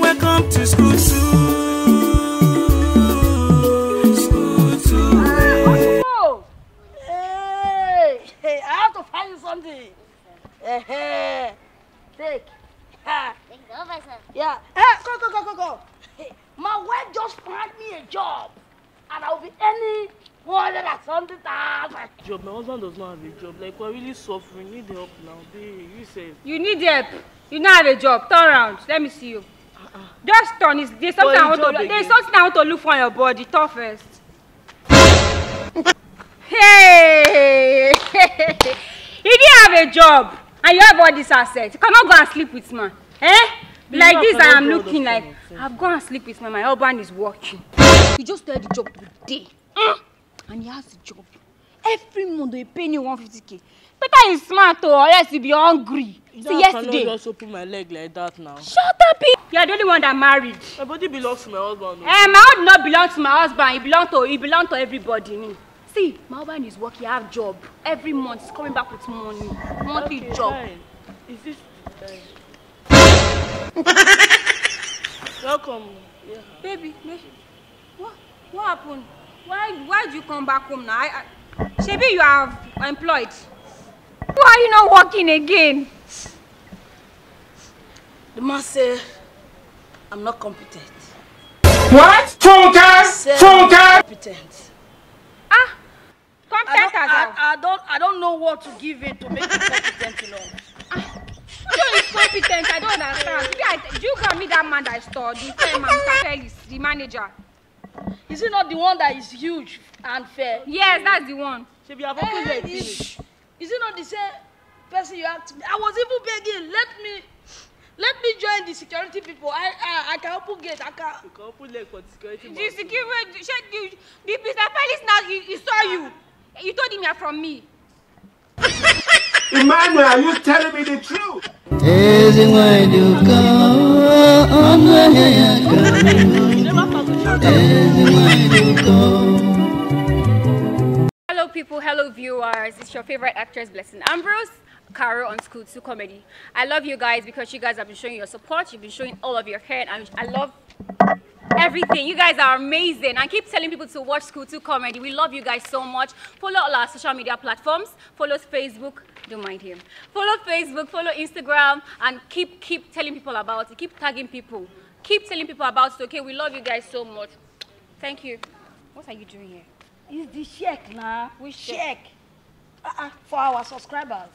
Welcome to school 2. School 2. Oh! Hey, I have to find you something. Hey, take. Thank you, Officer. Yeah. Hey, go. Hey, my wife just found me a job, and I'll be earning 100,000. Job, my husband does not have a job. Like, we're really suffering. Need help now. Babe, you said. You need help. You don't have a job. Turn around. Let me see you. Just turn. There's something I want to look for in your body. Turn first. Hey! You didn't have a job and you have all these assets. You cannot go and sleep with man. Eh? Like this, I am looking like I've gone and sleep with man. My husband is working. He just started the job today. And he has the job. Every month they pay you 150k. Better you smart or else you be hungry. See yesterday. I cannot just open my leg like that now. Shut up, you are the only one that married. My body belongs to my husband. My husband does not belong to my husband. He belongs to everybody. See, my husband is working. He have job every month. He's coming back with money. Monthly job. Fine. Is this welcome? Yeah. Baby, what happened? Why did you come back home now? Shebi, you are employed. Why are you not working again? The man said I'm not competent. What? Focus! Competent. Competent as well. I don't know what to give it to make you competent enough. So he's competent. I don't understand. You got me that man that store. The same man, Mr. Felix, the manager. Is it not the one that is huge and fair? Yes, that's the one. Should be avoiding like this. Is it not the same person you asked me? I was even begging. Let me join the security people. I can open gate. I can. You can open leg for the security. The security. The Mr. Felix now he saw you. You told him you're from me. Emmanuel, are you telling me the truth? Hello people, hello viewers. It's your favorite actress, Blessing Ambrose, Caro on School2 Comedy. I love you guys because you guys have been showing your support. You've been showing all of your care, and I love everything. You guys are amazing. I keep telling people to watch School2 Comedy. We love you guys so much. Follow all our social media platforms. Follow Facebook. Don't mind him. Follow Facebook, follow Instagram, and keep telling people about it. Keep tagging people. Keep telling people about it. Okay, we love you guys so much. Thank you. What are you doing here? It's the check now. Which check? For our subscribers.